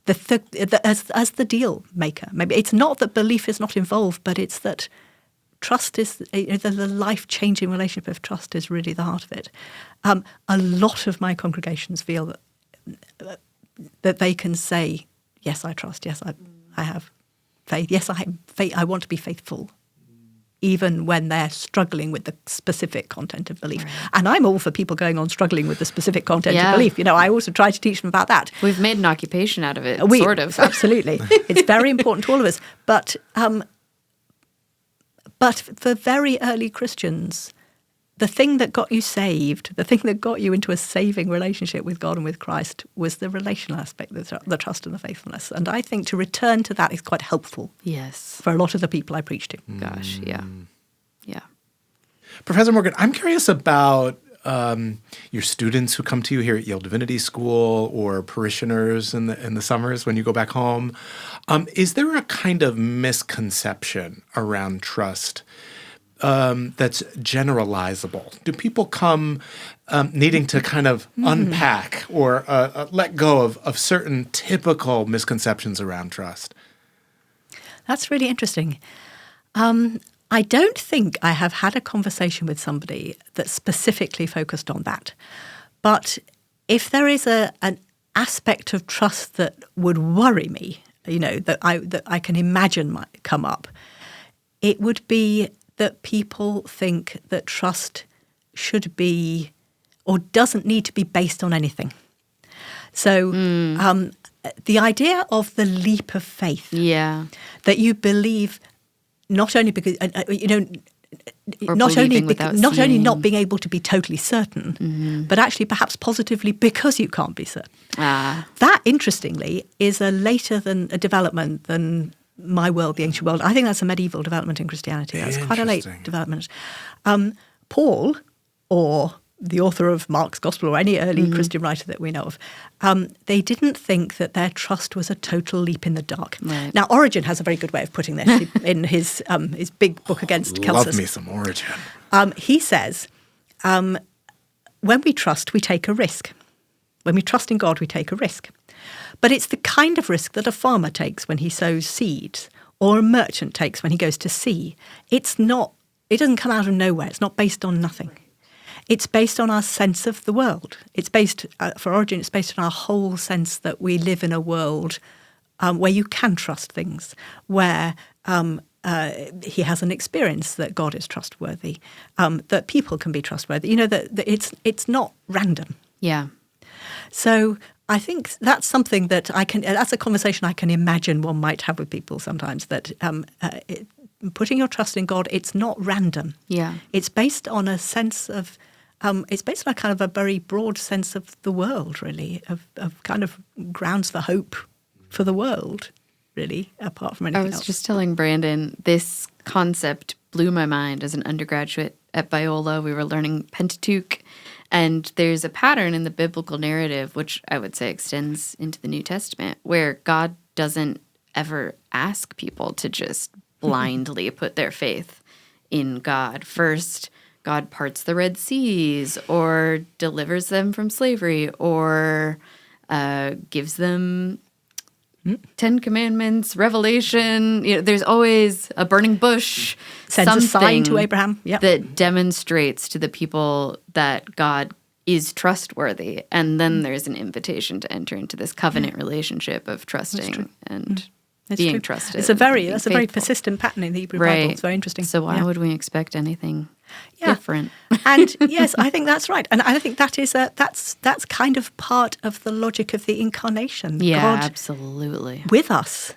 the deal maker. Maybe it's not that belief is not involved, but it's that trust is the life-changing relationship of trust is really the heart of it. A lot of my congregations feel that they can say, yes, I trust. Yes, I have faith. Yes, I want to be faithful, even when they're struggling with the specific content of belief. Right. And I'm all for people going on struggling with the specific content of belief. I also try to teach them about that. We've made an occupation out of it, sort of. Absolutely. It's very important to all of us. But for very early Christians, the thing that got you saved, the thing that got you into a saving relationship with God and with Christ was the relational aspect, the trust and the faithfulness. And I think to return to that is quite helpful. Yes. For a lot of the people I preach to. Gosh, yeah. Yeah. Professor Morgan, I'm curious about your students who come to you here at Yale Divinity School, or parishioners in the summers when you go back home. Is there a kind of misconception around trust that's generalizable? Do people come needing to kind of unpack or let go of certain typical misconceptions around trust? That's really interesting. I don't think I have had a conversation with somebody that specifically focused on that. But if there is an aspect of trust that would worry me, that I can imagine might come up, it would be that people think that trust should be or doesn't need to be based on anything. So the idea of the leap of faith, that you believe not only because not only not being able to be totally certain, but actually perhaps positively because you can't be certain. That, interestingly, is a later than a development than my world, the ancient world. I think that's a medieval development in Christianity. That's quite a late development. Paul, or the author of Mark's Gospel, or any early Christian writer that we know of, they didn't think that their trust was a total leap in the dark. Right. Now, Origen has a very good way of putting this in his big book against Celsus. Love me some Origen. He says, when we trust, we take a risk. When we trust in God, we take a risk. But it's the kind of risk that a farmer takes when he sows seeds, or a merchant takes when he goes to sea. It doesn't come out of nowhere. It's not based on nothing. It's based on our sense of the world. It's based, for Origen, it's based on our whole sense that we live in a world where you can trust things, where he has an experience that God is trustworthy, that people can be trustworthy. That it's not random. Yeah. So I think that's something that that's a conversation I can imagine one might have with people sometimes, that putting your trust in God, it's not random. Yeah. It's based on a sense of, it's based on a kind of a very broad sense of the world, really, of kind of grounds for hope for the world, really, apart from anything else. I was just telling Brandon, this concept blew my mind as an undergraduate at Biola. We were learning Pentateuch. And there's a pattern in the biblical narrative, which I would say extends into the New Testament, where God doesn't ever ask people to just blindly put their faith in God. First, God parts the Red Seas, or delivers them from slavery, or gives them 10 Commandments, Revelation. There's always a burning bush. Sends a sign to Abraham. Yep. That demonstrates to the people that God is trustworthy. And then there's an invitation to enter into this covenant relationship of trusting and being trusted. That's a very persistent pattern in the Hebrew Bible. It's very interesting. So why would we expect anything different? And yes, I think that's right. And I think that's kind of part of the logic of the incarnation. Yeah, God absolutely. with us.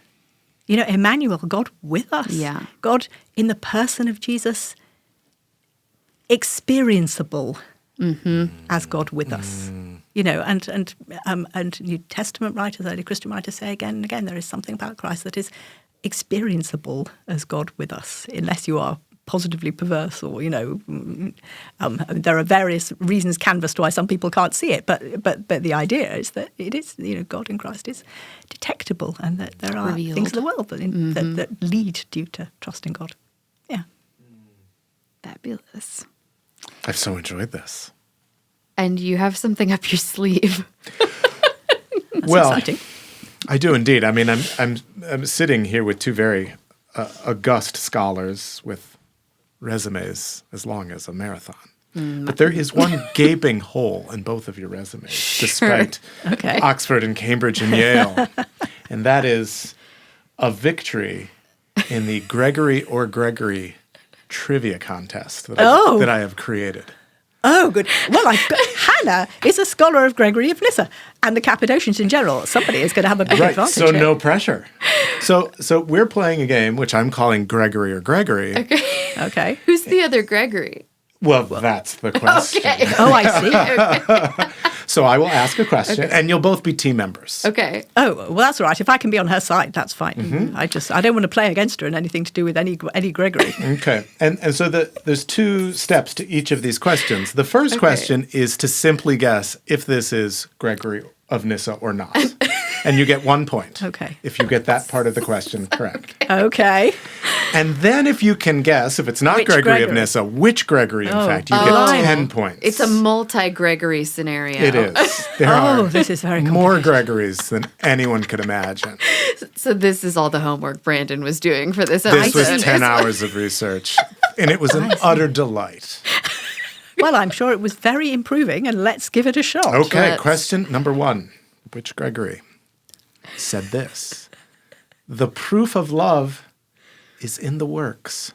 Emmanuel, God with us. Yeah. God in the person of Jesus, experienceable as God with us. And New Testament writers, early Christian writers say again and again, there is something about Christ that is experienceable as God with us, unless you are positively perverse, or there are various reasons canvassed why some people can't see it, but the idea is that it is, God in Christ is detectable, and that there are revealed things in the world that lead you to trust in God. Yeah. Fabulous. I've so enjoyed this. And you have something up your sleeve. That's exciting. I do indeed. I mean, I'm sitting here with two very august scholars with resumes as long as a marathon. But there is one gaping hole in both of your resumes, despite Oxford and Cambridge and Yale. And that is a victory in the Gregory or Gregory trivia contest that I have created. Oh, good. Well, Hannah is a scholar of Gregory of Nyssa, and the Cappadocians in general. Somebody is going to have a big advantage. So no pressure. So we're playing a game which I'm calling Gregory or Gregory. Okay. Who's the other Gregory? Well, that's the question. Okay. Oh, I see. So I will ask a question, and you'll both be team members. Okay. Oh, well, that's all right. If I can be on her side, that's fine. I don't want to play against her in anything to do with any Gregory. Okay. And so there's two steps to each of these questions. The first question is to simply guess if this is Gregory of Nyssa or not. And you get 1 point. Okay. If you get that part of the question correct. Okay. And then if you can guess, if it's not Gregory of Nyssa, which Gregory, in fact, you get 10 points. It's a multi-Gregory scenario. It is. There are this is very more Gregories than anyone could imagine. So this is all the homework Brandon was doing for this episode. This was 10 hours of research, and it was an utter delight. Well, I'm sure it was very improving, and let's give it a shot. Okay, question number 1. Which Gregory said this? The proof of love is in the works.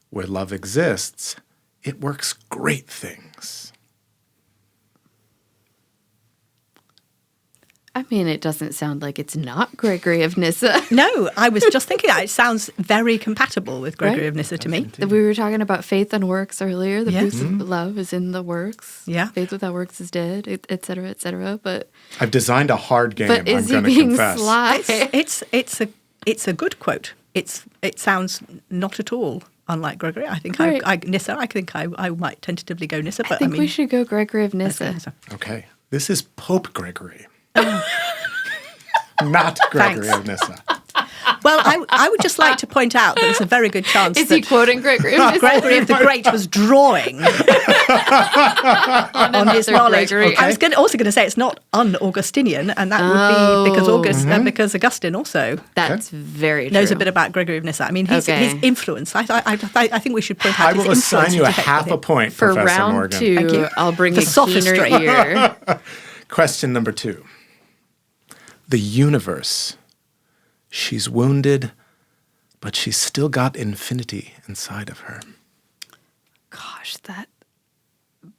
Where love exists, it works great things. I mean, it doesn't sound like it's not Gregory of Nyssa. No, I was just thinking that. It sounds very compatible with Gregory of Nyssa to me. We were talking about faith and works earlier. The proof of love is in the works. Yeah. Faith without works is dead, et cetera, et cetera. But I've designed a hard game, but is I'm going he to being confess. sly? it's a good quote. It sounds not at all unlike Gregory. I think Nyssa. I think I might tentatively go Nyssa. But I think we should go Gregory of Nyssa. Okay. This is Pope Gregory. Not Gregory of Nyssa. Well, I would just like to point out that there's a very good chance Is that he quoting Gregory of Nyssa? Gregory of the Great was drawing on his knowledge. Gregory. I was also going to say it's not un-Augustinian, and that would be because Augustine also That's very true. knows a bit about Gregory of Nyssa. I mean, his influence. I think we should point out. I will his assign you a influence half a point, For Professor round Morgan. 2, Thank you. I'll bring The a keener sophistry. ear. Question number 2. The universe. She's wounded, but she's still got infinity inside of her. Gosh, that...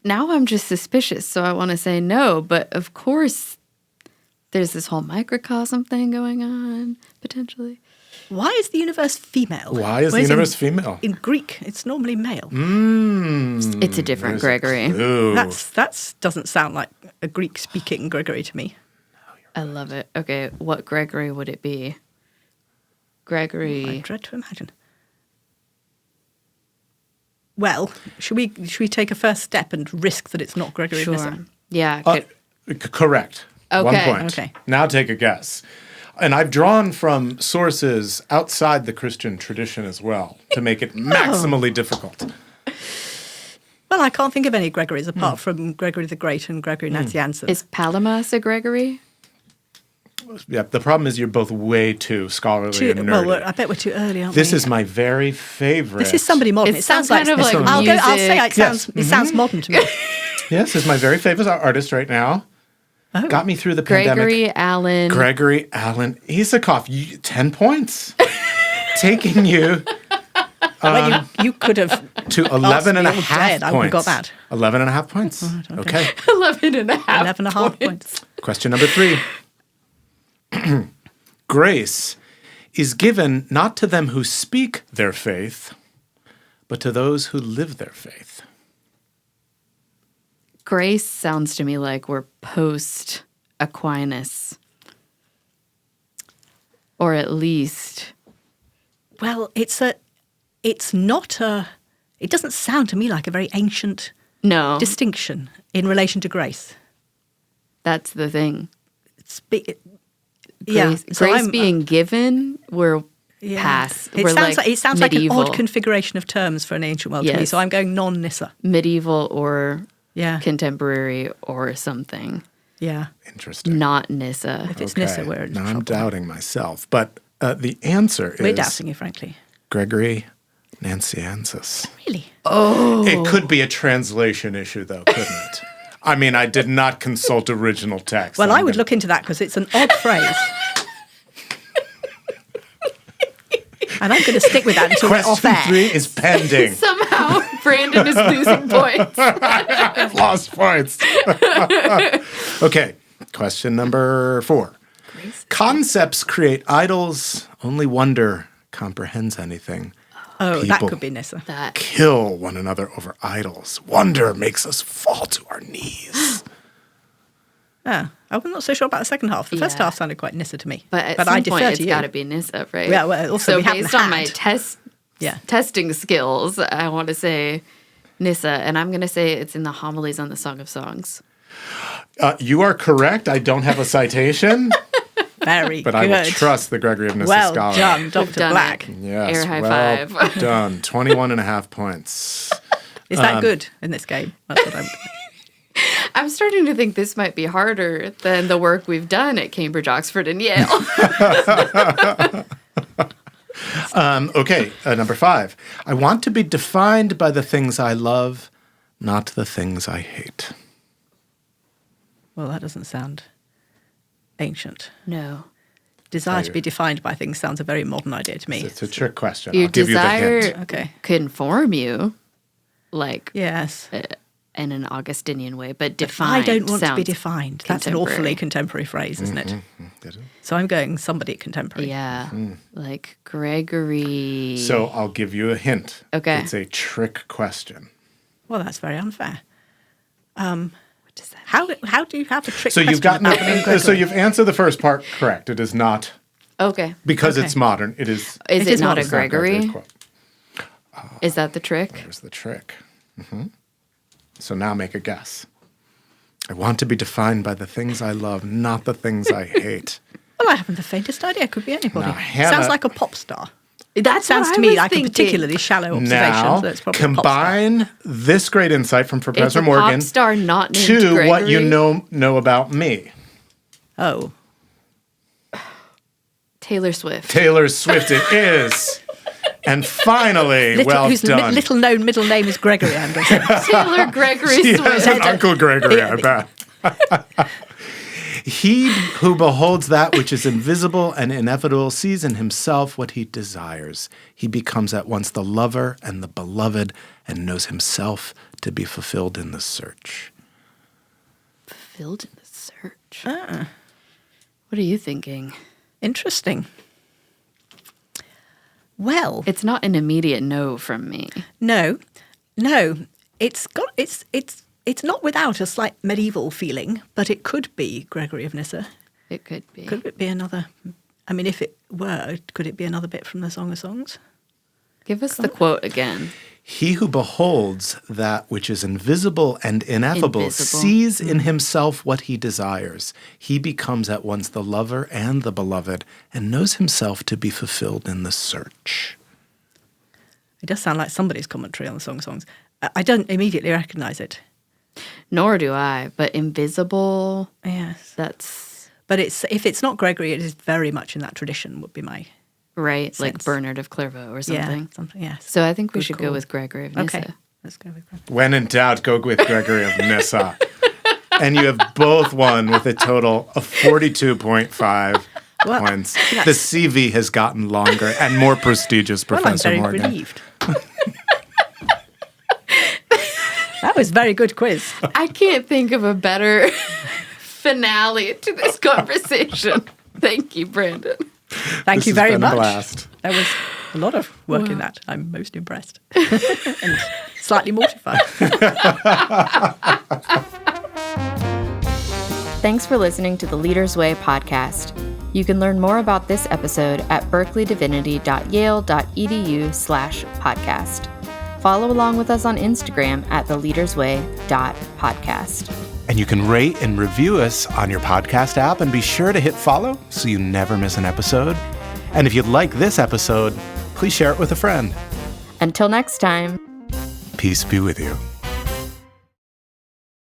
Now I'm just suspicious, so I want to say no. But of course, there's this whole microcosm thing going on, potentially. Why is the universe female? Why is the universe female? In Greek, it's normally male. It's a different Gregory. That doesn't sound like a Greek-speaking Gregory to me. I love it. Okay, what Gregory would it be? Gregory... I dread to imagine. Well, should we take a first step and risk that it's not Gregory of Nyssa? Yeah. Correct. Okay. 1 point. Okay. Now take a guess. And I've drawn from sources outside the Christian tradition as well to make it maximally difficult. Well, I can't think of any Gregorys apart from Gregory the Great and Gregory Nazianzus. Is Palamas a Gregory? Yeah, the problem is you're both way too scholarly and nerdy. Well, I bet we're too early, aren't we? This is my very favorite. This is somebody modern. It's It sounds some like kind of like I'll say it sounds. Yes. It sounds modern to me. Yes, this is my very favorite artist right now. Got me through the pandemic. Gregory Allen Isakov. 10 points. Taking you Well, you could have to 11 and a all half dead. points. I would have got that. 11 and a half points. Right, Okay. 11 and a half 11 and a half points. Question number 3. Grace is given not to them who speak their faith, but to those who live their faith. Grace sounds to me like we're post Aquinas. Or at least... Well, it doesn't sound to me like a very ancient No, distinction in relation to grace. that's the thing. Grace, Grace being given, we're past. It We're sounds like an medieval. odd configuration of terms for an ancient world to me. Yes. So I'm going non-Nyssa. Medieval or Yeah, contemporary or something. yeah. Interesting. Not Nyssa. If it's Nyssa, we're in Now trouble. I'm doubting myself, but the answer We're is doubting you, frankly. Gregory Nazianzus. Really? It could be a translation issue, though, couldn't it? I mean, I did not consult original text. Well, I would look into that because it's an odd phrase. And I'm going to stick with that until we're off Question air. 3 is pending. Somehow Brandon is losing points. I've lost points. Okay, question number 4. Concepts create idols. Only wonder comprehends anything. Oh, that People could be Nyssa. That kill one another over idols. Wonder makes us fall to our knees. Yeah, I'm not so sure about the second half. The first Yeah. half sounded quite Nyssa to me. But at I some defer point, to it's you. got to be Nyssa, right? Yeah, well, also so we haven't based on my had. testing skills, I want to say Nyssa, and I'm going to say it's in the homilies on the Song of Songs. You are correct. I don't have a citation, Very but good. I will trust the Gregory of Nyssa Well scholar. done, Dr. Done Black. it. Yes, Air high well five. done. 21 and a half points. Is that good in this game? That's what I'm starting to think this might be harder than the work we've done at Cambridge, Oxford, and Yale. Okay, number 5. I want to be defined by the things I love, not the things I hate. Well, that doesn't sound ancient. No. Desire to be defined by things sounds a very modern idea to me. It's a trick question. Your I'll give you the desire hint. Okay. conform you, like Yes. in an Augustinian way, but I defined don't want to be sounds defined. That's an awfully contemporary phrase, isn't it? So I'm going somebody contemporary. Yeah, like Gregory. So I'll give you a hint. Okay. It's a trick question. Well, that's very unfair. What does that How do you have a trick So question you've gotten about being Gregory? so you've answered the first part correct. It is not Okay. Because it's modern. It is. Is it not a it's not Gregory? quote. Is that the trick? There's the trick. So now make a guess. I want to be defined by the things I love, not the things I hate. Well, I haven't the faintest idea. It could be anybody. Now, Hannah, sounds like a pop star. That Sounds to me like a particularly shallow observation. Now, So it's probably a pop star. combine this great insight from Professor It's a Morgan pop star not named to Gregory. what you know about me. Oh. Taylor Swift. Taylor Swift it is. And finally, Whose done. little known middle name is Gregory, I'm guessing. Taylor Gregory She Swift. has an Uncle Gregory, I bet. He who beholds that which is invisible and inevitable sees in himself what he desires. He becomes at once the lover and the beloved and knows himself to be fulfilled in the search. Fulfilled in the search. What are you thinking? Interesting. Well, It's not an immediate no from me. no. It's not without a slight medieval feeling, but it could be Gregory of Nyssa. It could be. Could it be another? I mean, if it were, could it be another bit from the Song of Songs? Give us the quote again. He who beholds that which is invisible and ineffable Invisible. sees in himself what he desires. He becomes at once the lover and the beloved and knows himself to be fulfilled in the search. It does sound like somebody's commentary on the Song of Songs. I don't immediately recognise it. Nor do I, but invisible, Yes. that's But if it's not Gregory, it is very much in that tradition, would be my right, like Sense. Bernard of Clairvaux or something. Yeah, something, yes. So I think we Good should call. go with Gregory of Nyssa. Okay, let's go with Gregory. When in doubt, go with Gregory of Nyssa. And you have both won with a total of 42.5 Well, points. The CV has gotten longer and more prestigious, Professor well, I'm very Morgan. relieved. That was a very good quiz. I can't think of a better finale to this conversation. Thank you, Brandon. Thank This you has very been a much. blast. There was a lot of work in that. I'm most impressed. And slightly mortified. Thanks for listening to the Leader's Way podcast. You can learn more about this episode at berkeleydivinity.yale.edu/podcast. Follow along with us on Instagram at theleadersway.podcast. And you can rate and review us on your podcast app and be sure to hit follow so you never miss an episode. And if you'd like this episode, please share it with a friend. Until next time. Peace be with you.